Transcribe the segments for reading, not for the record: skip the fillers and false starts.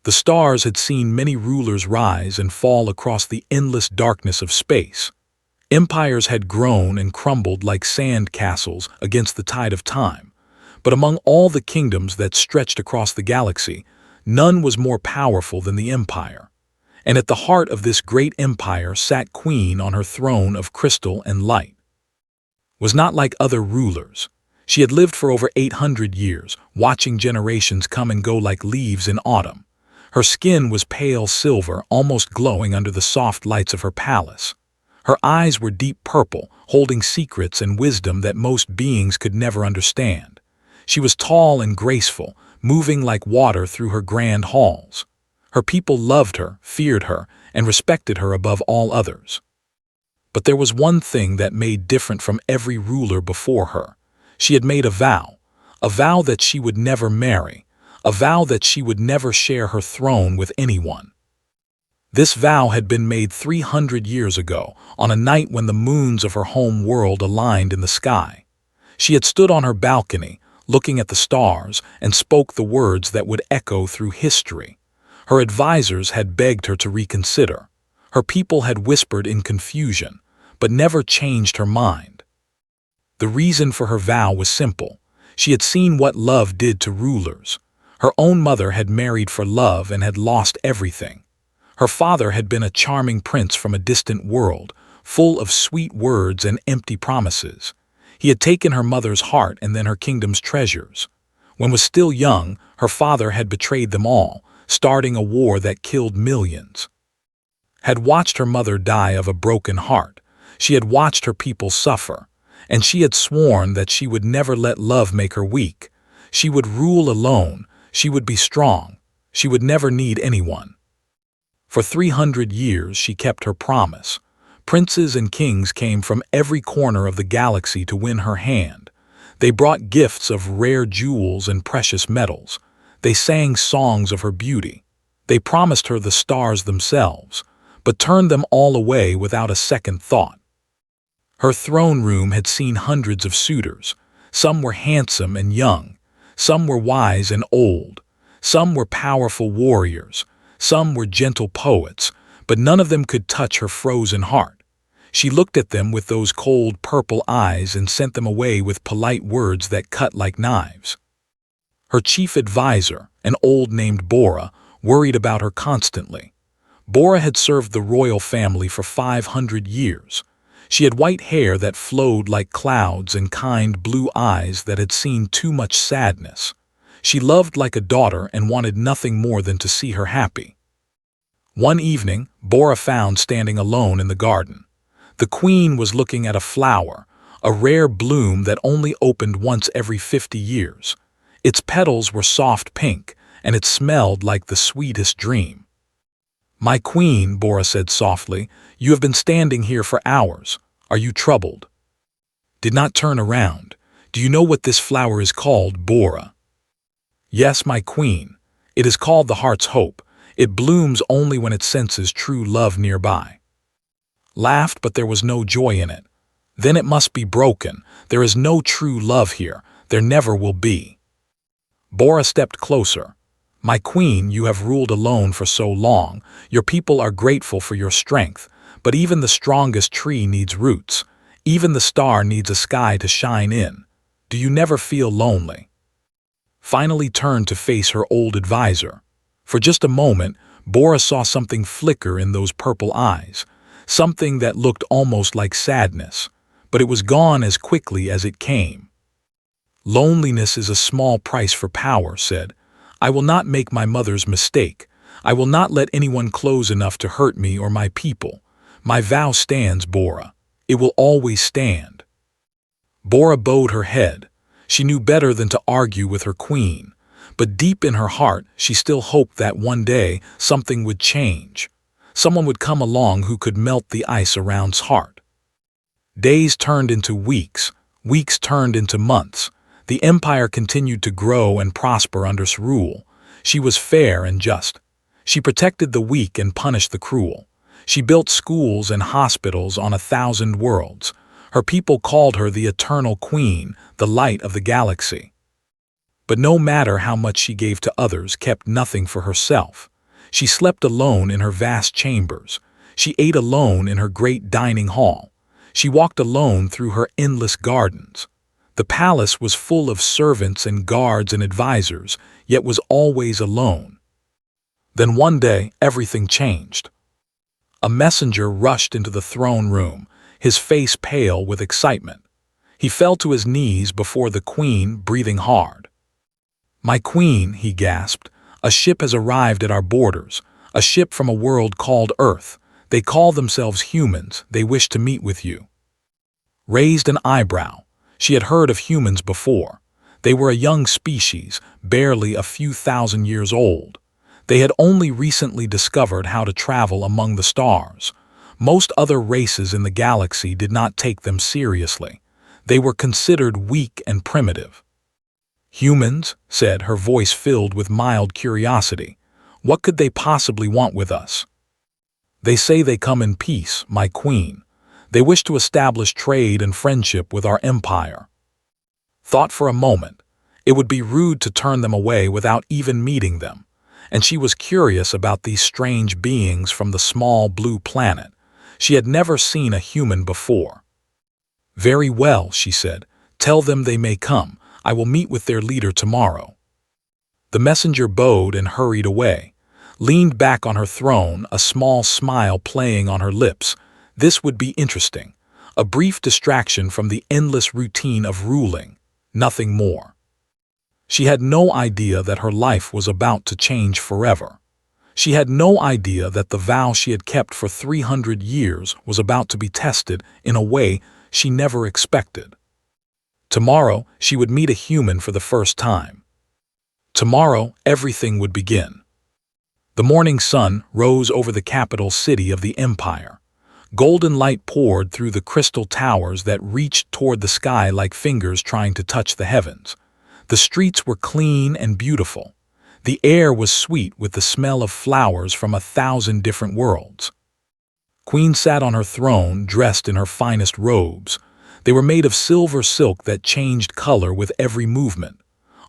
The stars had seen many rulers rise and fall across the endless darkness of space. Empires had grown and crumbled like sand castles against the tide of time. But among all the kingdoms that stretched across the galaxy, none was more powerful than the Empire. And at the heart of this great empire sat Queen on her throne of crystal and light. Was not like other rulers. She had lived for over 800 years, watching generations come and go like leaves in autumn. Her skin was pale silver, almost glowing under the soft lights of her palace. Her eyes were deep purple, holding secrets and wisdom that most beings could never understand. She was tall and graceful, moving like water through her grand halls. Her people loved her, feared her, and respected her above all others. But there was one thing that made different from every ruler before her. She had made a vow that she would never marry, a vow that she would never share her throne with anyone. This vow had been made 300 years ago, on a night when the moons of her home world aligned in the sky. She had stood on her balcony, looking at the stars, and spoke the words that would echo through history. Her advisors had begged her to reconsider. Her people had whispered in confusion, but never changed her mind. The reason for her vow was simple. She had seen what love did to rulers. Her own mother had married for love and had lost everything. Her father had been a charming prince from a distant world, full of sweet words and empty promises. He had taken her mother's heart and then her kingdom's treasures. When was still young, her father had betrayed them all, starting a war that killed millions. Had watched her mother die of a broken heart. She had watched her people suffer, and she had sworn that she would never let love make her weak. She would rule alone, she would be strong, she would never need anyone. For 300 years she kept her promise. Princes and kings came from every corner of the galaxy to win her hand. They brought gifts of rare jewels and precious metals. They sang songs of her beauty. They promised her the stars themselves, but turned them all away without a second thought. Her throne room had seen hundreds of suitors. Some were handsome and young. Some were wise and old. Some were powerful warriors. Some were gentle poets, but none of them could touch her frozen heart. She looked at them with those cold purple eyes and sent them away with polite words that cut like knives. Her chief advisor, an old named Bora, worried about her constantly. Bora had served the royal family for 500 years. She had white hair that flowed like clouds and kind blue eyes that had seen too much sadness. She loved like a daughter and wanted nothing more than to see her happy. One evening, Bora found standing alone in the garden. The queen was looking at a flower, a rare bloom that only opened once every 50 years. Its petals were soft pink, and it smelled like the sweetest dream. "My queen," Bora said softly, "you have been standing here for hours. Are you troubled?" Did not turn around. "Do you know what this flower is called, Bora?" "Yes, my queen. It is called the heart's hope. It blooms only when it senses true love nearby." Laughed, but there was no joy in it. "Then it must be broken. There is no true love here. There never will be." Bora stepped closer. "My queen, you have ruled alone for so long. Your people are grateful for your strength, but even the strongest tree needs roots. Even the star needs a sky to shine in. Do you never feel lonely?" Finally turned to face her old advisor. For just a moment, Bora saw something flicker in those purple eyes, something that looked almost like sadness, but it was gone as quickly as it came. "Loneliness is a small price for power," said. "I will not make my mother's mistake. I will not let anyone close enough to hurt me or my people. My vow stands, Bora. It will always stand." Bora bowed her head. She knew better than to argue with her queen, but deep in her heart she still hoped that one day something would change. Someone would come along who could melt the ice around's heart. Days turned into weeks, weeks turned into months. The empire continued to grow and prosper under her rule. She was fair and just. She protected the weak and punished the cruel. She built schools and hospitals on 1,000 worlds. Her people called her the Eternal Queen, the light of the galaxy. But no matter how much she gave to others, kept nothing for herself. She slept alone in her vast chambers. She ate alone in her great dining hall. She walked alone through her endless gardens. The palace was full of servants and guards and advisors, yet was always alone. Then one day, everything changed. A messenger rushed into the throne room, his face pale with excitement. He fell to his knees before the queen, breathing hard. "My queen," he gasped, "a ship has arrived at our borders, a ship from a world called Earth. They call themselves humans. They wish to meet with you." Raised an eyebrow. She had heard of humans before. They were a young species, barely a few thousand years old. They had only recently discovered how to travel among the stars. Most other races in the galaxy did not take them seriously. They were considered weak and primitive. "Humans," said, her voice filled with mild curiosity. "What could they possibly want with us?" "They say they come in peace, my queen. They wish to establish trade and friendship with our empire." Thought for a moment. It would be rude to turn them away without even meeting them, and she was curious about these strange beings from the small blue planet. She had never seen a human before. "Very well," she said. "Tell them they may come. I will meet with their leader tomorrow." The messenger bowed and hurried away, leaned back on her throne, a small smile playing on her lips. This would be interesting. A brief distraction from the endless routine of ruling, nothing more. She had no idea that her life was about to change forever. She had no idea that the vow she had kept for 300 years was about to be tested in a way she never expected. Tomorrow, she would meet a human for the first time. Tomorrow, everything would begin. The morning sun rose over the capital city of the empire. Golden light poured through the crystal towers that reached toward the sky like fingers trying to touch the heavens. The streets were clean and beautiful. The air was sweet with the smell of flowers from 1,000 different worlds. Queen sat on her throne, dressed in her finest robes. They were made of silver silk that changed color with every movement.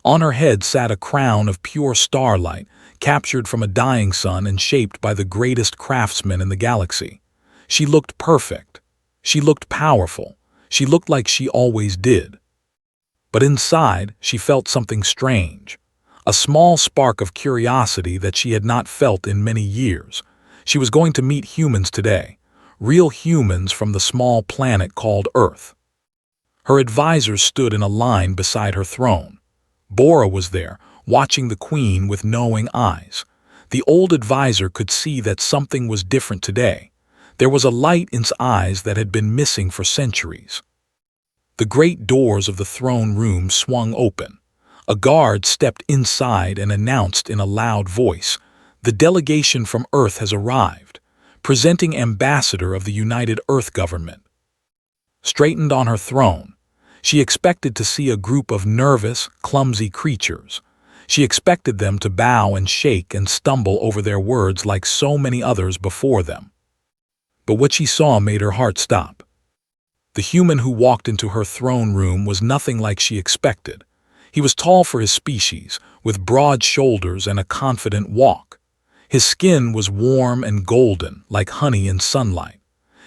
On her head sat a crown of pure starlight, captured from a dying sun and shaped by the greatest craftsmen in the galaxy. She looked perfect. She looked powerful. She looked like she always did. But inside, she felt something strange. A small spark of curiosity that she had not felt in many years. She was going to meet humans today. Real humans from the small planet called Earth. Her advisors stood in a line beside her throne. Bora was there, watching the queen with knowing eyes. The old advisor could see that something was different today. There was a light in his eyes that had been missing for centuries. The great doors of the throne room swung open. A guard stepped inside and announced in a loud voice, "The delegation from Earth has arrived, presenting Ambassador of the United Earth Government." Straightened on her throne, she expected to see a group of nervous, clumsy creatures. She expected them to bow and shake and stumble over their words like so many others before them. But what she saw made her heart stop. The human who walked into her throne room was nothing like she expected. He was tall for his species, with broad shoulders and a confident walk. His skin was warm and golden, like honey in sunlight.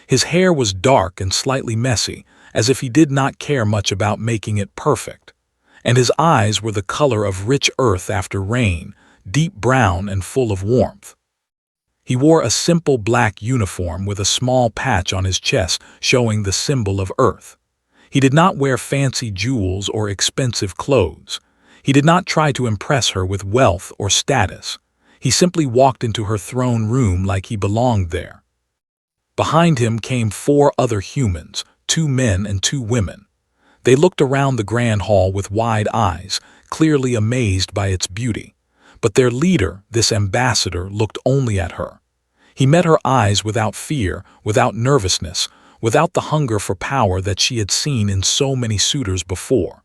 His hair was dark and slightly messy, as if he did not care much about making it perfect. And his eyes were the color of rich earth after rain, deep brown and full of warmth. He wore a simple black uniform with a small patch on his chest showing the symbol of Earth. He did not wear fancy jewels or expensive clothes. He did not try to impress her with wealth or status. He simply walked into her throne room like he belonged there. Behind him came 4 other humans, 2 men and 2 women. They looked around the grand hall with wide eyes, clearly amazed by its beauty. But their leader, this ambassador, looked only at her. He met her eyes without fear, without nervousness, without the hunger for power that she had seen in so many suitors before.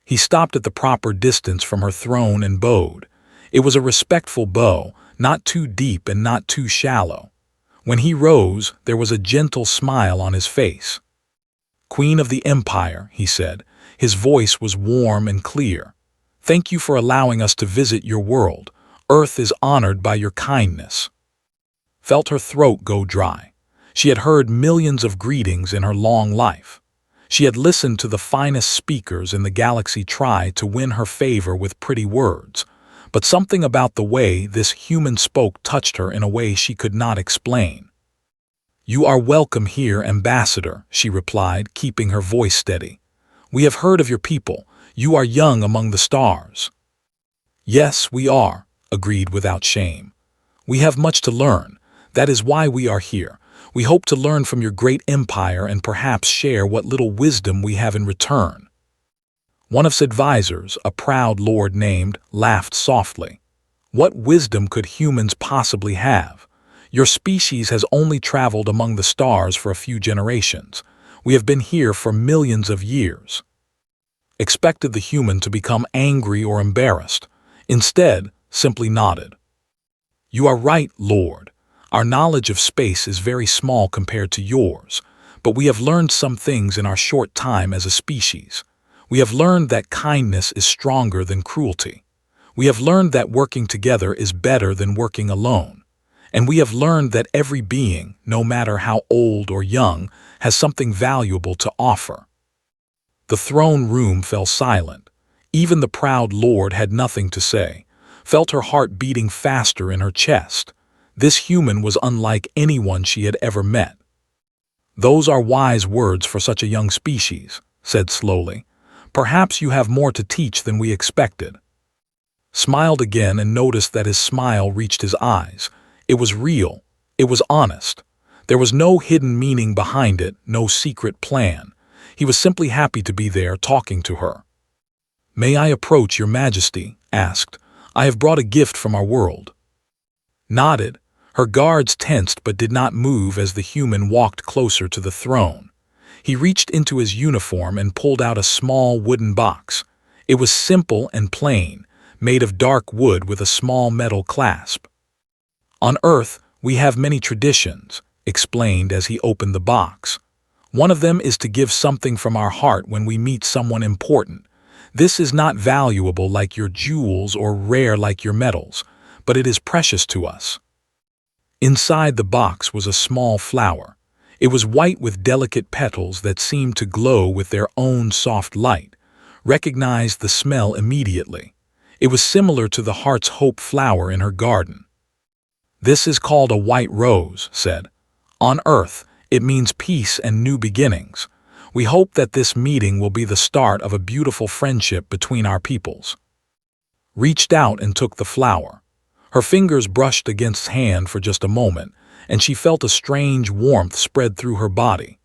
He stopped at the proper distance from her throne and bowed. It was a respectful bow, not too deep and not too shallow. When he rose, there was a gentle smile on his face. "Queen of the Empire," he said. His voice was warm and clear. "Thank you for allowing us to visit your world. Earth is honored by your kindness." Felt her throat go dry. She had heard millions of greetings in her long life. She had listened to the finest speakers in the galaxy try to win her favor with pretty words, but something about the way this human spoke touched her in a way she could not explain. "You are welcome here, Ambassador," she replied, keeping her voice steady. "We have heard of your people. You are young among the stars." "Yes, we are," agreed without shame. "We have much to learn. That is why we are here. We hope to learn from your great empire and perhaps share what little wisdom we have in return." One of his advisors, a proud lord named, laughed softly. "What wisdom could humans possibly have? Your species has only traveled among the stars for a few generations. We have been here for millions of years." Expected the human to become angry or embarrassed. Instead, simply nodded. "You are right, Lord. Our knowledge of space is very small compared to yours, but we have learned some things in our short time as a species. We have learned that kindness is stronger than cruelty. We have learned that working together is better than working alone. And we have learned that every being, no matter how old or young, has something valuable to offer." The throne room fell silent. Even the proud lord had nothing to say, felt her heart beating faster in her chest. This human was unlike anyone she had ever met. "Those are wise words for such a young species," said slowly. "Perhaps you have more to teach than we expected." Smiled again and noticed that his smile reached his eyes. It was real. It was honest. There was no hidden meaning behind it, no secret plan. He was simply happy to be there talking to her. "May I approach your majesty?" asked. "I have brought a gift from our world." Nodded. Her guards tensed but did not move as the human walked closer to the throne. He reached into his uniform and pulled out a small wooden box. It was simple and plain, made of dark wood with a small metal clasp. "On Earth, we have many traditions," explained as he opened the box. "One of them is to give something from our heart when we meet someone important. This is not valuable like your jewels or rare like your metals, but it is precious to us." Inside the box was a small flower. It was white with delicate petals that seemed to glow with their own soft light. Recognized the smell immediately. It was similar to the heart's hope flower in her garden. "This is called a white rose," said. "On Earth, it means peace and new beginnings. We hope that this meeting will be the start of a beautiful friendship between our peoples." Reached out and took the flower. Her fingers brushed against his hand for just a moment, and she felt a strange warmth spread through her body.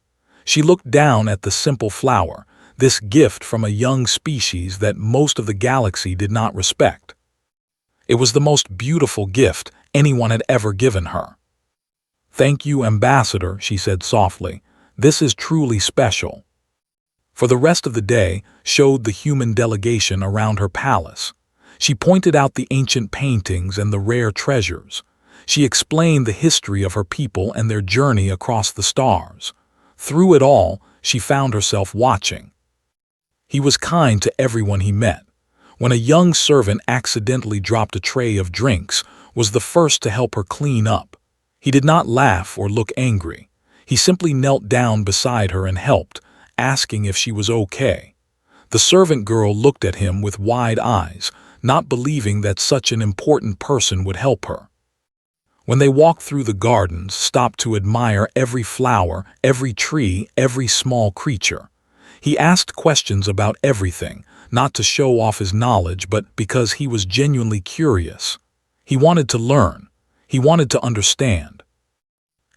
She looked down at the simple flower, this gift from a young species that most of the galaxy did not respect. It was the most beautiful gift anyone had ever given her. "Thank you, Ambassador," she said softly. "This is truly special." For the rest of the day, showed the human delegation around her palace. She pointed out the ancient paintings and the rare treasures. She explained the history of her people and their journey across the stars. Through it all, she found herself watching. He was kind to everyone he met. When a young servant accidentally dropped a tray of drinks, was the first to help her clean up. He did not laugh or look angry. He simply knelt down beside her and helped, asking if she was okay. The servant girl looked at him with wide eyes, not believing that such an important person would help her. When they walked through the gardens, stopped to admire every flower, every tree, every small creature. He asked questions about everything, not to show off his knowledge, but because he was genuinely curious. He wanted to learn. He wanted to understand.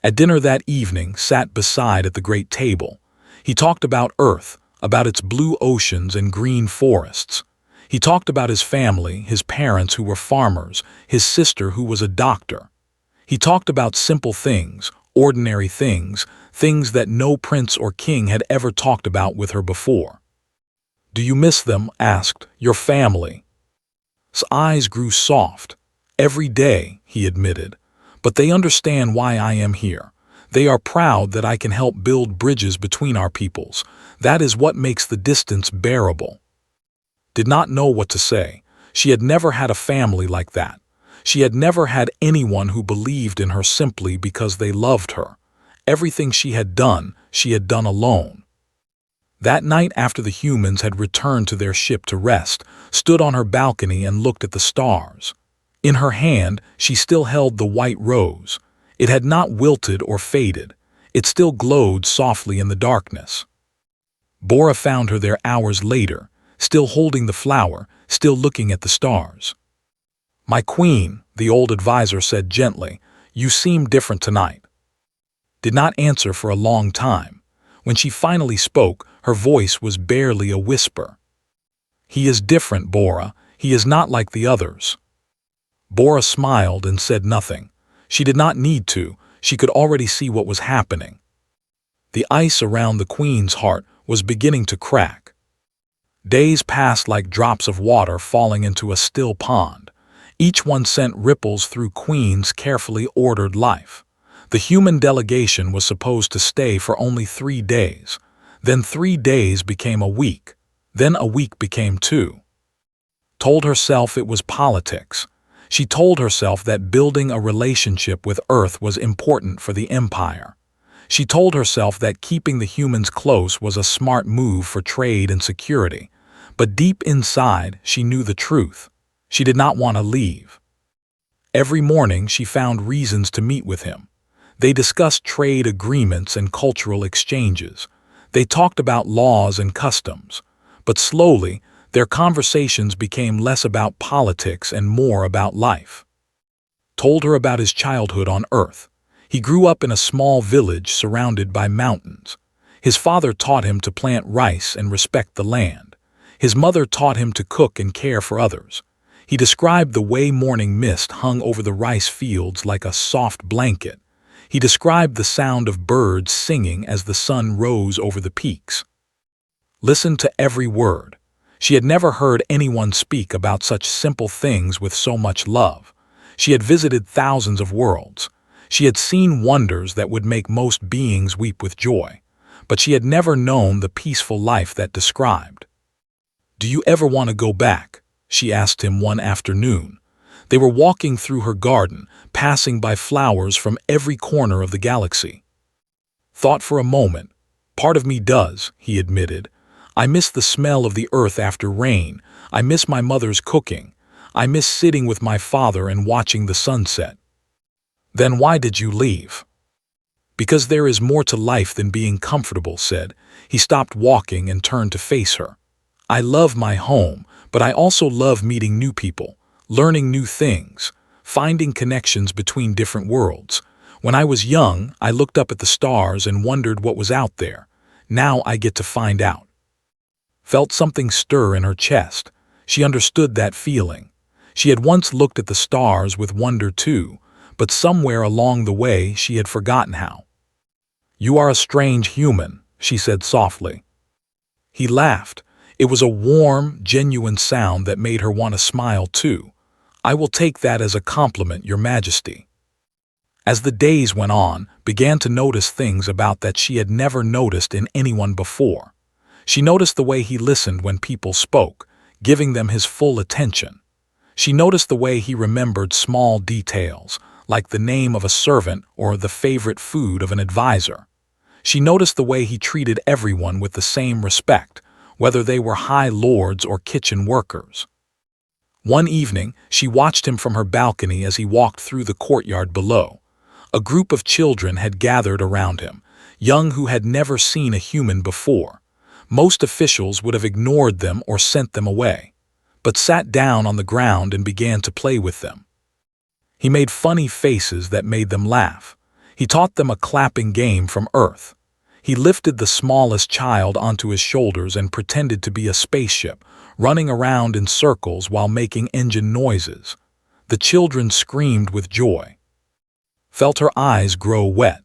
At dinner that evening, sat beside at the great table. He talked about Earth, about its blue oceans and green forests. He talked about his family, his parents who were farmers, his sister who was a doctor. He talked about simple things, ordinary things, things that no prince or king had ever talked about with her before. "Do you miss them?" asked. "Your family?" His eyes grew soft. "Every day," he admitted. "But they understand why I am here. They are proud that I can help build bridges between our peoples. That is what makes the distance bearable." Did not know what to say. She had never had a family like that. She had never had anyone who believed in her simply because they loved her. Everything she had done alone. That night, after the humans had returned to their ship to rest, stood on her balcony and looked at the stars. In her hand, she still held the white rose. It had not wilted or faded. It still glowed softly in the darkness. Bora found her there hours later, still holding the flower, still looking at the stars. "My queen," the old advisor said gently, "you seem different tonight." Did not answer for a long time. When she finally spoke, her voice was barely a whisper. "He is different, Bora. He is not like the others." Bora smiled and said nothing. She did not need to. She could already see what was happening. The ice around the queen's heart was beginning to crack. Days passed like drops of water falling into a still pond. Each one sent ripples through Queen's carefully ordered life. The human delegation was supposed to stay for only 3 days. Then 3 days became a week. Then a week became 2. Told herself it was politics. She told herself that building a relationship with Earth was important for the Empire. She told herself that keeping the humans close was a smart move for trade and security. But deep inside, she knew the truth. She did not want to leave. Every morning, she found reasons to meet with him. They discussed trade agreements and cultural exchanges. They talked about laws and customs. But slowly, their conversations became less about politics and more about life. Told her about his childhood on Earth. He grew up in a small village surrounded by mountains. His father taught him to plant rice and respect the land. His mother taught him to cook and care for others. He described the way morning mist hung over the rice fields like a soft blanket. He described the sound of birds singing as the sun rose over the peaks. Listened to every word. She had never heard anyone speak about such simple things with so much love. She had visited thousands of worlds. She had seen wonders that would make most beings weep with joy. But she had never known the peaceful life that described. "Do you ever want to go back?" she asked him one afternoon. They were walking through her garden, passing by flowers from every corner of the galaxy. Thought for a moment. "Part of me does," he admitted. "I miss the smell of the earth after rain. I miss my mother's cooking. I miss sitting with my father and watching the sunset." "Then why did you leave?" "Because there is more to life than being comfortable," said. He stopped walking and turned to face her. "I love my home, but I also love meeting new people, learning new things, finding connections between different worlds. When I was young, I looked up at the stars and wondered what was out there. Now I get to find out." Felt something stir in her chest. She understood that feeling. She had once looked at the stars with wonder too, but somewhere along the way she had forgotten how. "You are a strange human," she said softly. He laughed. It was a warm, genuine sound that made her want to smile too. "I will take that as a compliment, Your Majesty." As the days went on, began to notice things about that she had never noticed in anyone before. She noticed the way he listened when people spoke, giving them his full attention. She noticed the way he remembered small details, like the name of a servant or the favorite food of an advisor. She noticed the way he treated everyone with the same respect, whether they were high lords or kitchen workers. One evening, she watched him from her balcony as he walked through the courtyard below. A group of children had gathered around him, young who had never seen a human before. Most officials would have ignored them or sent them away, but sat down on the ground and began to play with them. He made funny faces that made them laugh. He taught them a clapping game from Earth. He lifted the smallest child onto his shoulders and pretended to be a spaceship, running around in circles while making engine noises. The children screamed with joy. Felt her eyes grow wet.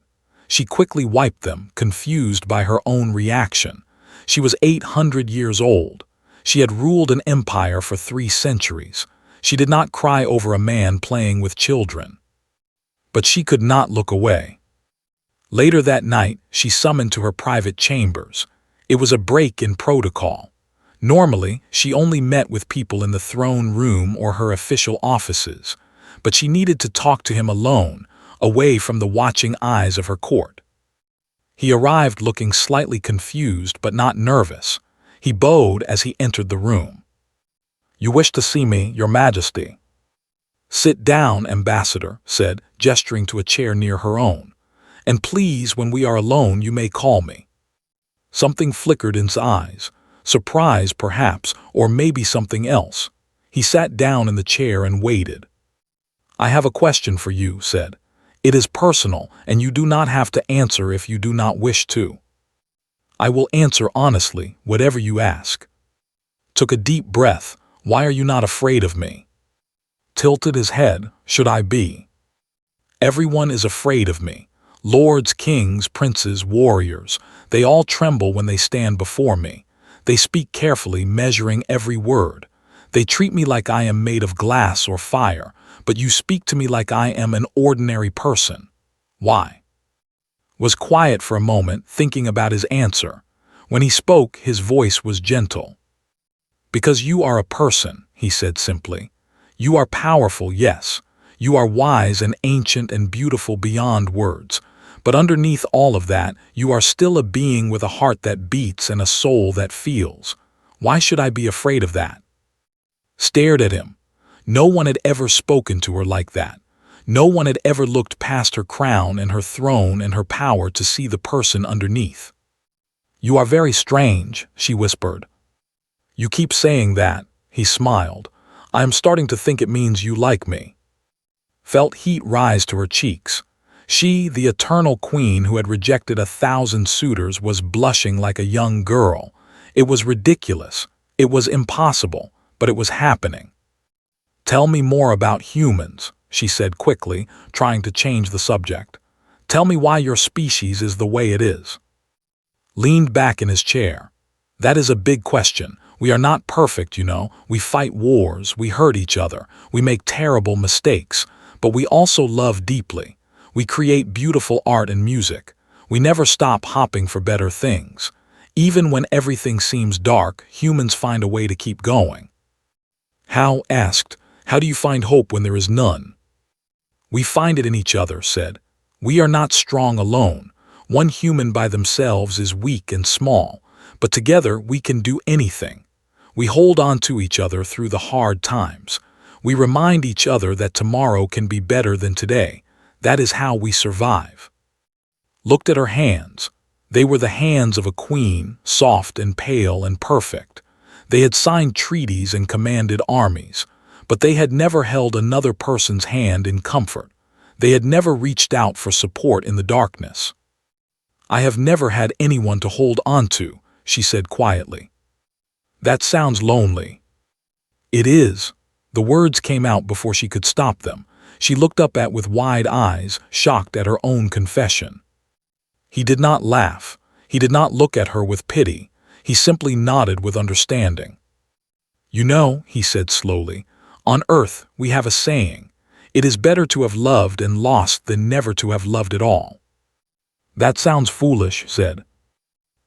She quickly wiped them, confused by her own reaction. She was 800 years old. She had ruled an empire for 3 centuries. She did not cry over a man playing with children. But she could not look away. Later that night, she summoned to her private chambers. It was a break in protocol. Normally, she only met with people in the throne room or her official offices. but she needed to talk to him alone, away from the watching eyes of her court. He arrived looking slightly confused but not nervous. He bowed as he entered the room. "You wish to see me, Your Majesty." "Sit down, Ambassador," said, gesturing to a chair near her own. "And please, when we are alone, you may call me." Something flickered in his eyes, surprise perhaps, or maybe something else. He sat down in the chair and waited. "I have a question for you," said. "It is personal, and you do not have to answer if you do not wish to." "I will answer honestly, whatever you ask." Took a deep breath. "Why are you not afraid of me?" Tilted his head. "Should I be?" "Everyone is afraid of me. Lords, kings, princes, warriors, they all tremble when they stand before me. They speak carefully, measuring every word. They treat me like I am made of glass or fire, but you speak to me like I am an ordinary person. Why?" Was quiet for a moment, thinking about his answer. When he spoke, his voice was gentle. "Because you are a person," he said simply. "You are powerful, yes. You are wise and ancient and beautiful beyond words. But underneath all of that, you are still a being with a heart that beats and a soul that feels. Why should I be afraid of that?" Stared at him. No one had ever spoken to her like that. No one had ever looked past her crown and her throne and her power to see the person underneath. "You are very strange," she whispered. "You keep saying that," he smiled. "I am starting to think it means you like me." Felt heat rise to her cheeks. She, the eternal queen who had rejected 1,000 suitors, was blushing like a young girl. It was ridiculous. It was impossible, but it was happening. "Tell me more about humans," she said quickly, trying to change the subject. "Tell me why your species is the way it is." Leaned back in his chair. "That is a big question. We are not perfect, you know. We fight wars, we hurt each other, we make terrible mistakes, but we also love deeply. We create beautiful art and music. We never stop hopping for better things. Even when everything seems dark, humans find a way to keep going." How asked, "How do you find hope when there is none?" "We find it in each other," said. "We are not strong alone. One human by themselves is weak and small, but together we can do anything. We hold on to each other through the hard times. We remind each other that tomorrow can be better than today. That is how we survive." Looked at her hands. They were the hands of a queen, soft and pale and perfect. They had signed treaties and commanded armies, but they had never held another person's hand in comfort. They had never reached out for support in the darkness. "I have never had anyone to hold on to," she said quietly. "That sounds lonely." "It is." The words came out before she could stop them. She looked up with wide eyes, shocked at her own confession. He did not laugh. He did not look at her with pity. He simply nodded with understanding. "You know," he said slowly, "on Earth we have a saying. It is better to have loved and lost than never to have loved at all." "That sounds foolish," said.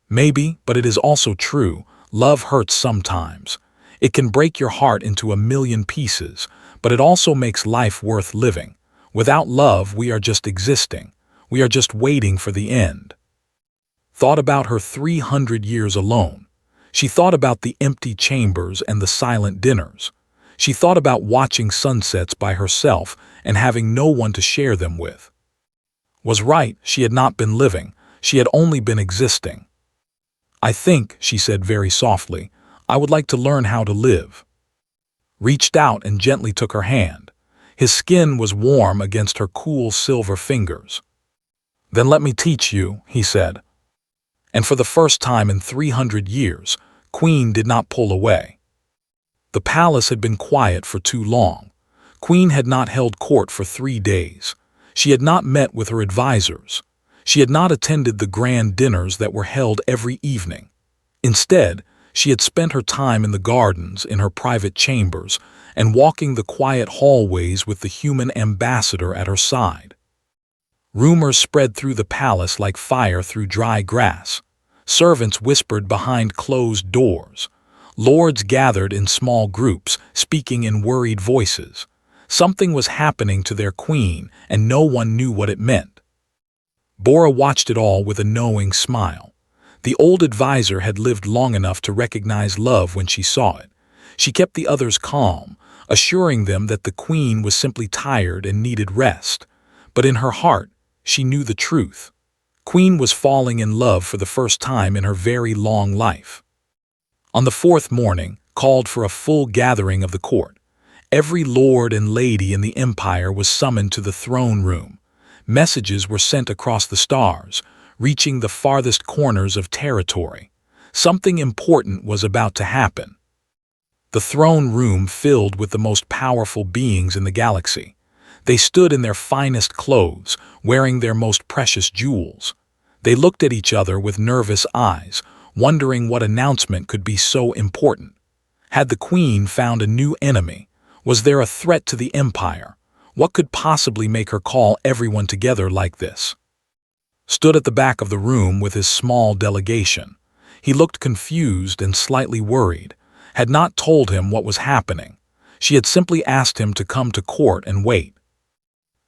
"Maybe, but it is also true. Love hurts sometimes. It can break your heart into a million pieces, but it also makes life worth living. Without love, we are just existing. We are just waiting for the end." Thought about her 300 years alone. She thought about the empty chambers and the silent dinners. She thought about watching sunsets by herself and having no one to share them with. Was right, she had not been living. She had only been existing. "I think," she said very softly, "I would like to learn how to live." Reached out and gently took her hand. His skin was warm against her cool silver fingers. "Then let me teach you," he said. And for the first time in 300 years, Queen did not pull away. The palace had been quiet for too long. Queen had not held court for 3 days. She had not met with her advisors. She had not attended the grand dinners that were held every evening. Instead, she had spent her time in the gardens, in her private chambers, and walking the quiet hallways with the human ambassador at her side. Rumors spread through the palace like fire through dry grass. Servants whispered behind closed doors. Lords gathered in small groups, speaking in worried voices. Something was happening to their queen, and no one knew what it meant. Bora watched it all with a knowing smile. The old advisor had lived long enough to recognize love when she saw it. She kept the others calm, assuring them that the queen was simply tired and needed rest. But in her heart, she knew the truth. Queen was falling in love for the first time in her very long life. On the fourth morning, called for a full gathering of the court. Every lord and lady in the empire was summoned to the throne room. Messages were sent across the stars, reaching the farthest corners of territory. Something important was about to happen. The throne room filled with the most powerful beings in the galaxy. They stood in their finest clothes, wearing their most precious jewels. They looked at each other with nervous eyes, wondering what announcement could be so important. Had the queen found a new enemy? Was there a threat to the empire? What could possibly make her call everyone together like this? Stood at the back of the room with his small delegation. He looked confused and slightly worried. Had not told him what was happening. She had simply asked him to come to court and wait.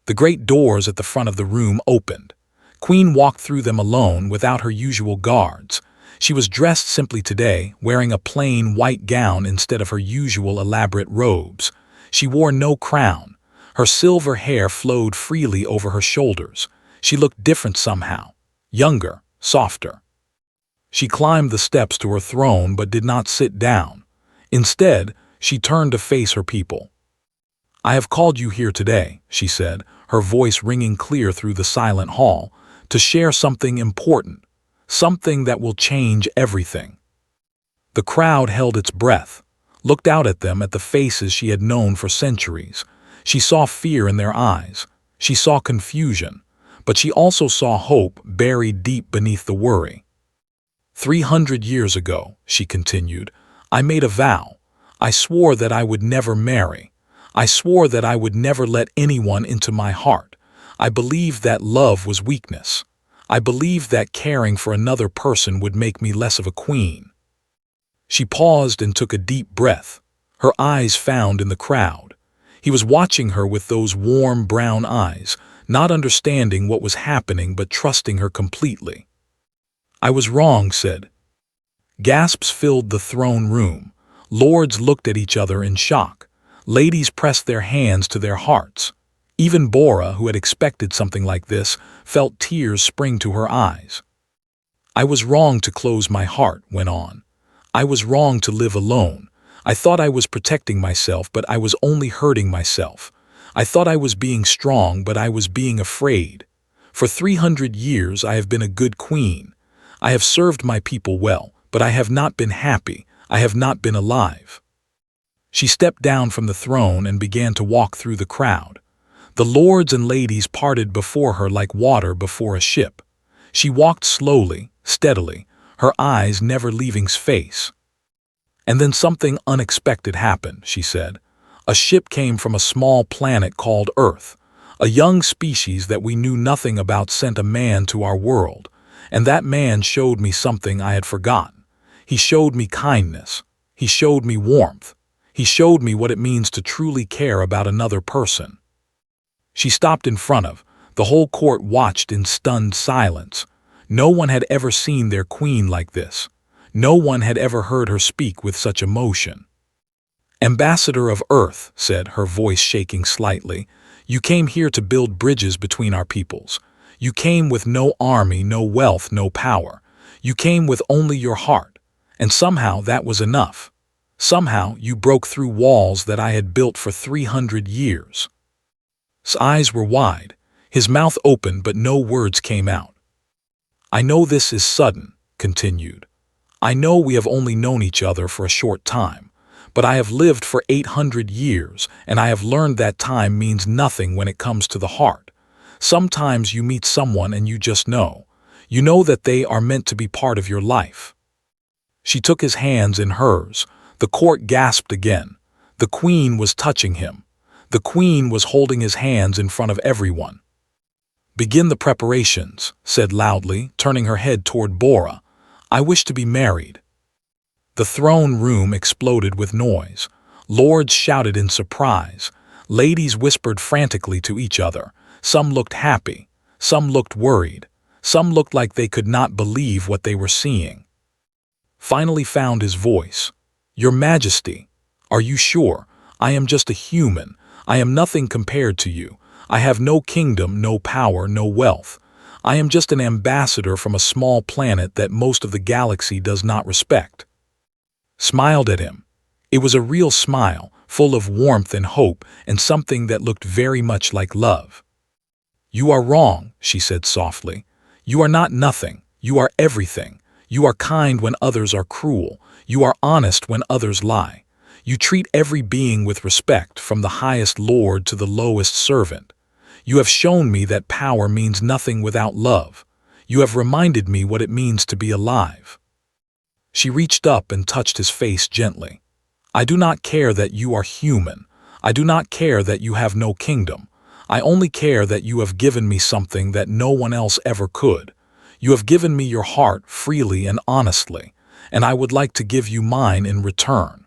The great doors at the front of the room opened. Queen walked through them alone without her usual guards. She was dressed simply today, wearing a plain white gown instead of her usual elaborate robes. She wore no crown. Her silver hair flowed freely over her shoulders. She looked different somehow, younger, softer. She climbed the steps to her throne but did not sit down. Instead, she turned to face her people. "I have called you here today," she said, her voice ringing clear through the silent hall, "to share something important, something that will change everything." The crowd held its breath, looked out at them, at the faces she had known for centuries. She saw fear in their eyes. She saw confusion, but she also saw hope buried deep beneath the worry. 300 years ago, she continued, I made a vow. I swore that I would never marry. I swore that I would never let anyone into my heart. I believed that love was weakness. I believed that caring for another person would make me less of a queen. She paused and took a deep breath, her eyes found in the crowd. He was watching her with those warm brown eyes, not understanding what was happening but trusting her completely. "I was wrong," said. Gasps filled the throne room. Lords looked at each other in shock. Ladies pressed their hands to their hearts. Even Bora, who had expected something like this, felt tears spring to her eyes. "I was wrong to close my heart," went on. "I was wrong to live alone. I thought I was protecting myself, but I was only hurting myself. I thought I was being strong, but I was being afraid. For 300 years I have been a good queen. I have served my people well, but I have not been happy. I have not been alive." She stepped down from the throne and began to walk through the crowd. The lords and ladies parted before her like water before a ship. She walked slowly, steadily, her eyes never leaving his face. "And then something unexpected happened," she said. "A ship came from a small planet called Earth. A young species that we knew nothing about sent a man to our world, and that man showed me something I had forgotten. He showed me kindness. He showed me warmth. He showed me what it means to truly care about another person." She stopped in front of. The whole court watched in stunned silence. No one had ever seen their queen like this. No one had ever heard her speak with such emotion. "Ambassador of Earth," said, her voice shaking slightly, "you came here to build bridges between our peoples. You came with no army, no wealth, no power. You came with only your heart. And somehow that was enough. Somehow you broke through walls that I had built for 300 years. His eyes were wide, his mouth open, but no words came out. "I know this is sudden," continued. "I know we have only known each other for a short time, but I have lived for 800 years, and I have learned that time means nothing when it comes to the heart. Sometimes you meet someone and you just know. You know that they are meant to be part of your life." She took his hands in hers. The court gasped again. The queen was touching him. The queen was holding his hands in front of everyone. "Begin the preparations," said loudly, turning her head toward Bora. "I wish to be married." The throne room exploded with noise. Lords shouted in surprise. Ladies whispered frantically to each other. Some looked happy. Some looked worried. Some looked like they could not believe what they were seeing. Finally found his voice. "Your Majesty, are you sure? I am just a human. I am nothing compared to you. I have no kingdom, no power, no wealth. I am just an ambassador from a small planet that most of the galaxy does not respect." Smiled at him. It was a real smile, full of warmth and hope, and something that looked very much like love. "You are wrong," she said softly. "You are not nothing. You are everything. You are kind when others are cruel. You are honest when others lie. You treat every being with respect, from the highest lord to the lowest servant. You have shown me that power means nothing without love. You have reminded me what it means to be alive." She reached up and touched his face gently. "I do not care that you are human. I do not care that you have no kingdom. I only care that you have given me something that no one else ever could. You have given me your heart freely and honestly, and I would like to give you mine in return."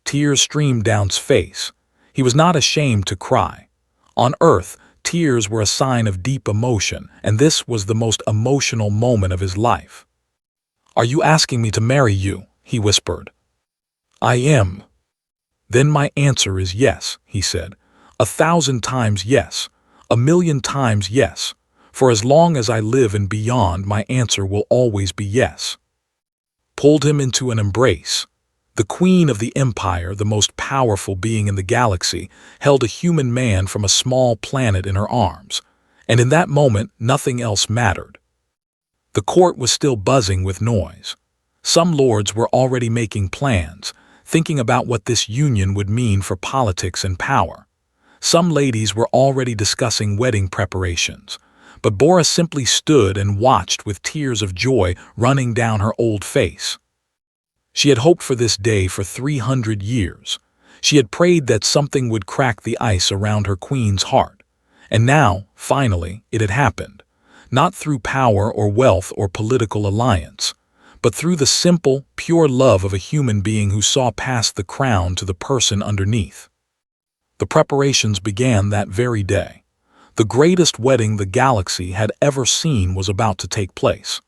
Tears streamed down his face. He was not ashamed to cry. On Earth, tears were a sign of deep emotion, and this was the most emotional moment of his life. "Are you asking me to marry you?" he whispered. "I am." "Then my answer is yes," he said. 1,000 times yes. 1,000,000 times yes. For as long as I live and beyond, my answer will always be yes. Pulled him into an embrace. The queen of the empire, the most powerful being in the galaxy, held a human man from a small planet in her arms, and in that moment nothing else mattered. The court was still buzzing with noise. Some lords were already making plans, thinking about what this union would mean for politics and power. Some ladies were already discussing wedding preparations, but Bora simply stood and watched with tears of joy running down her old face. She had hoped for this day for 300 years. She had prayed that something would crack the ice around her queen's heart. And now, finally, it had happened. Not through power or wealth or political alliance, but through the simple, pure love of a human being who saw past the crown to the person underneath. The preparations began that very day. The greatest wedding the galaxy had ever seen was about to take place.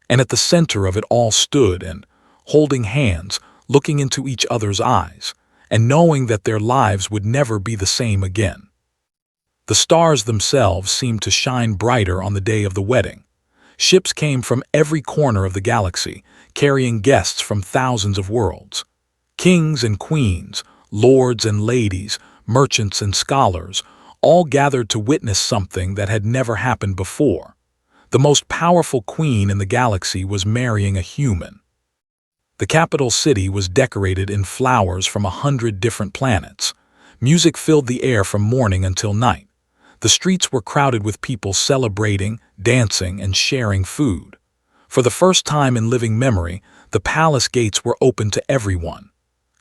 And at the center of it all stood and, holding hands, looking into each other's eyes, and knowing that their lives would never be the same again. The stars themselves seemed to shine brighter on the day of the wedding. Ships came from every corner of the galaxy, carrying guests from thousands of worlds. Kings and queens, lords and ladies, merchants and scholars, all gathered to witness something that had never happened before. The most powerful queen in the galaxy was marrying a human. The capital city was decorated in flowers from 100 different planets. Music filled the air from morning until night. The streets were crowded with people celebrating, dancing, and sharing food. For the first time in living memory, the palace gates were open to everyone.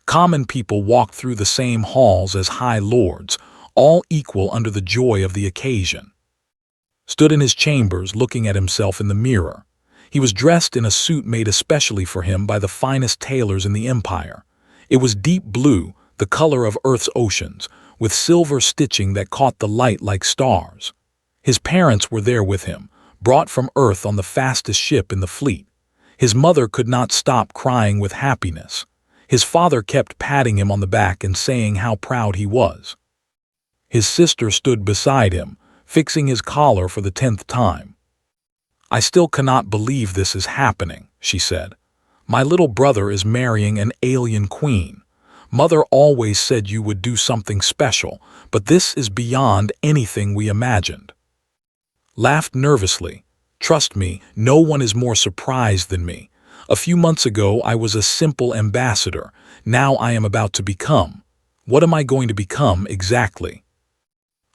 Common people walked through the same halls as high lords, all equal under the joy of the occasion. Stood in his chambers looking at himself in the mirror. He was dressed in a suit made especially for him by the finest tailors in the empire. It was deep blue, the color of Earth's oceans, with silver stitching that caught the light like stars. His parents were there with him, brought from Earth on the fastest ship in the fleet. His mother could not stop crying with happiness. His father kept patting him on the back and saying how proud he was. His sister stood beside him, fixing his collar for the 10th time. "I still cannot believe this is happening," she said. "My little brother is marrying an alien queen. Mother always said you would do something special, but this is beyond anything we imagined." Laughed nervously. "Trust me, no one is more surprised than me. A few months ago I was a simple ambassador. Now I am about to become. What am I going to become exactly?"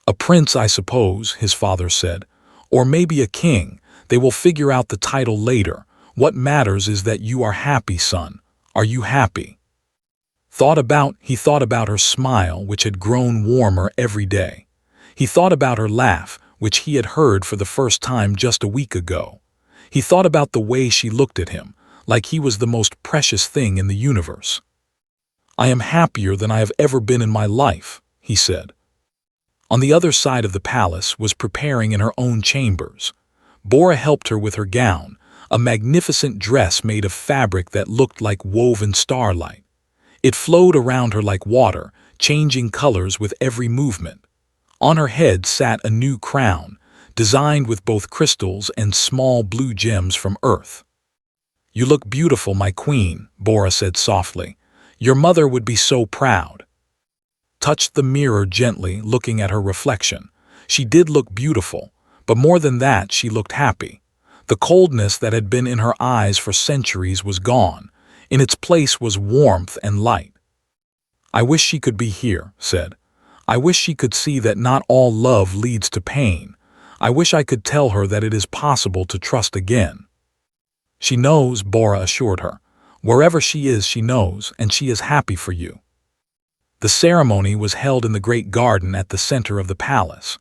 "A prince, I suppose," his father said. "Or maybe a king. They will figure out the title later. What matters is that you are happy, son. Are you happy?" He thought about her smile, which had grown warmer every day. He thought about her laugh, which he had heard for the first time just a week ago. He thought about the way she looked at him, like he was the most precious thing in the universe. "I am happier than I have ever been in my life," he said. On the other side of the palace was preparing in her own chambers. Bora helped her with her gown, a magnificent dress made of fabric that looked like woven starlight. It flowed around her like water, changing colors with every movement. On her head sat a new crown, designed with both crystals and small blue gems from Earth. "You look beautiful, my queen," Bora said softly. "Your mother would be so proud." Touched the mirror gently, looking at her reflection. She did look beautiful, but more than that, she looked happy. The coldness that had been in her eyes for centuries was gone. In its place was warmth and light. "I wish she could be here," said. "I wish she could see that not all love leads to pain. I wish I could tell her that it is possible to trust again." "She knows," Bora assured her. "Wherever she is, she knows, and she is happy for you." The ceremony was held in the great garden at the center of the palace.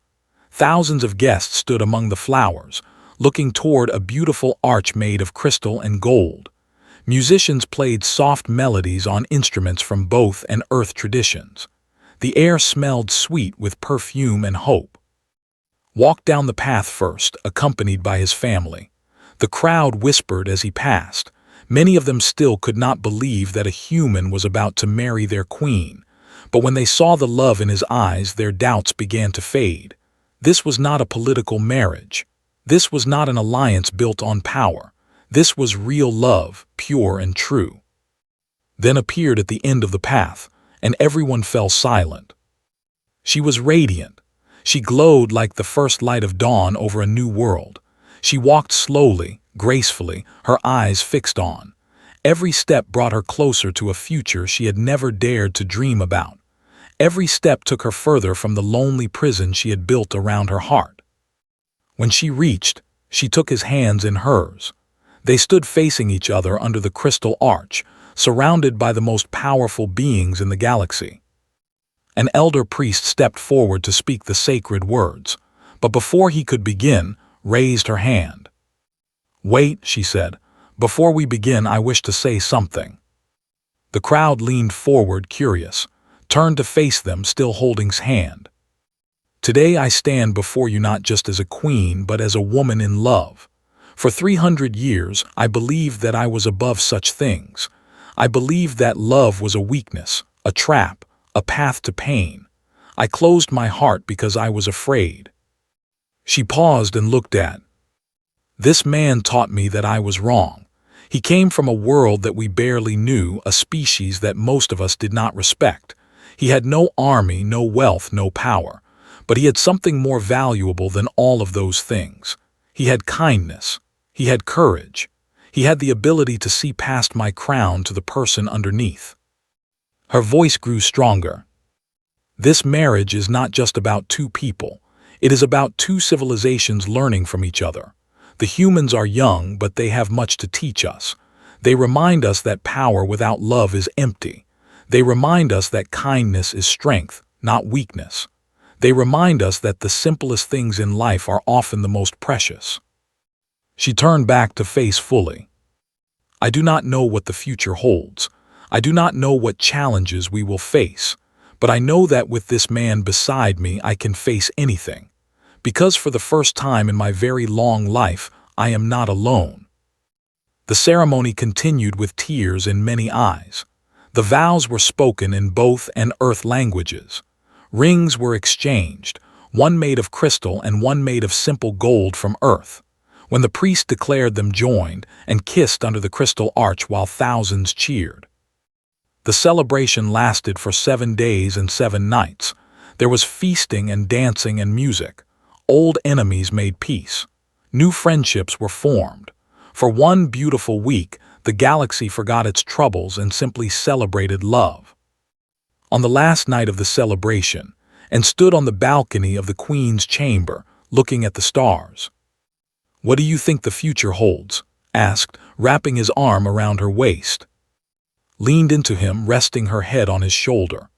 Thousands of guests stood among the flowers, looking toward a beautiful arch made of crystal and gold. Musicians played soft melodies on instruments from both and earth traditions. The air smelled sweet with perfume and hope. Walked down the path first, accompanied by his family. The crowd whispered as he passed. Many of them still could not believe that a human was about to marry their queen. But when they saw the love in his eyes, their doubts began to fade. This was not a political marriage. This was not an alliance built on power. This was real love, pure and true. Then appeared at the end of the path, and everyone fell silent. She was radiant. She glowed like the first light of dawn over a new world. She walked slowly, gracefully, her eyes fixed on. Every step brought her closer to a future she had never dared to dream about. Every step took her further from the lonely prison she had built around her heart. When she reached, she took his hands in hers. They stood facing each other under the crystal arch, surrounded by the most powerful beings in the galaxy. An elder priest stepped forward to speak the sacred words, but before he could begin, raised her hand. "Wait," she said. "Before we begin, I wish to say something." The crowd leaned forward, curious, turned to face them, still holding his hand. "Today I stand before you not just as a queen, but as a woman in love. For 300 years, I believed that I was above such things. I believed that love was a weakness, a trap, a path to pain. I closed my heart because I was afraid." She paused and looked at. "This man taught me that I was wrong. He came from a world that we barely knew, a species that most of us did not respect. He had no army, no wealth, no power. But he had something more valuable than all of those things. He had kindness. He had courage. He had the ability to see past my crown to the person underneath." Her voice grew stronger. "This marriage is not just about two people. It is about two civilizations learning from each other. The humans are young, but they have much to teach us. They remind us that power without love is empty. They remind us that kindness is strength, not weakness. They remind us that the simplest things in life are often the most precious." She turned back to face fully. "I do not know what the future holds. I do not know what challenges we will face. But I know that with this man beside me, I can face anything. Because for the first time in my very long life, I am not alone." The ceremony continued with tears in many eyes. The vows were spoken in both and earth languages. Rings were exchanged, one made of crystal and one made of simple gold from earth. When the priest declared them, joined and kissed under the crystal arch while thousands cheered. The celebration lasted for 7 days and 7 nights. There was feasting and dancing and music. Old enemies made peace. New friendships were formed. For one beautiful week, the galaxy forgot its troubles and simply celebrated love. On the last night of the celebration, and stood on the balcony of the Queen's chamber, looking at the stars. "What do you think the future holds?" asked, wrapping his arm around her waist. Leaned into him, resting her head on his shoulder.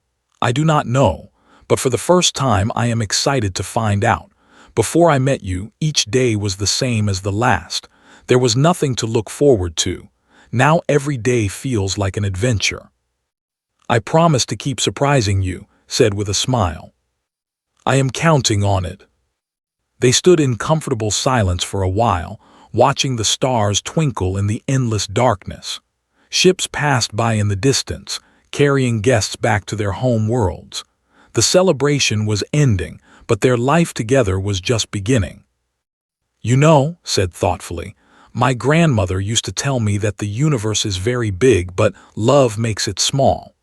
"I do not know, but for the first time I am excited to find out. Before I met you, each day was the same as the last. There was nothing to look forward to. Now every day feels like an adventure. I promise to keep surprising you, said with a smile. I am counting on it. They stood in comfortable silence for a while, watching the stars twinkle in the endless darkness. Ships passed by in the distance, carrying guests back to their home worlds. The celebration was ending, but their life together was just beginning. You know, said thoughtfully, my grandmother used to tell me that the universe is very big, but love makes it small.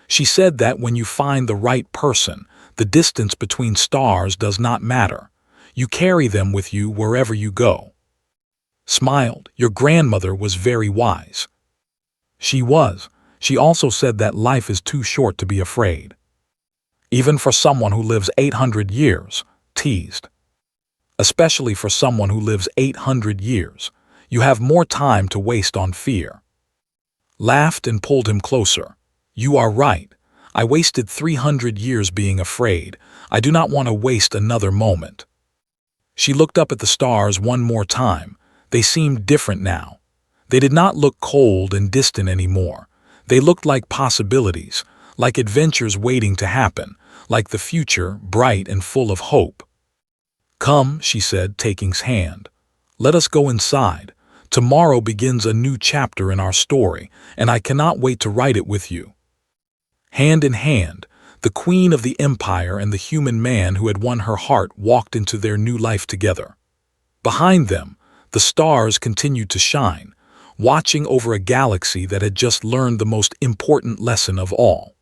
She said that when you find the right person, the distance between stars does not matter. You carry them with you wherever you go. Smiled, your grandmother was very wise. She was. She also said that life is too short to be afraid. Even for someone who lives 800 years, teased. Especially for someone who lives 800 years, you have more time to waste on fear. Laughed and pulled him closer. You are right. I wasted 300 years being afraid. I do not want to waste another moment. She looked up at the stars one more time. They seemed different now. They did not look cold and distant anymore. They looked like possibilities, like adventures waiting to happen, like the future, bright and full of hope. Come, she said, taking his hand. Let us go inside. Tomorrow begins a new chapter in our story, and I cannot wait to write it with you. Hand in hand, the queen of the empire and the human man who had won her heart walked into their new life together. Behind them, the stars continued to shine, watching over a galaxy that had just learned the most important lesson of all.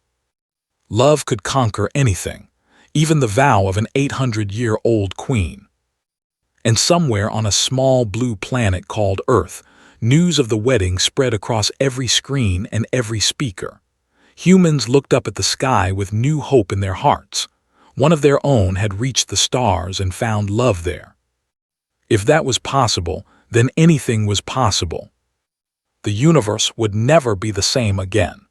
Love could conquer anything, even the vow of an 800-year-old queen. And somewhere on a small blue planet called Earth, news of the wedding spread across every screen and every speaker. Humans looked up at the sky with new hope in their hearts. One of their own had reached the stars and found love there. If that was possible, then anything was possible. The universe would never be the same again.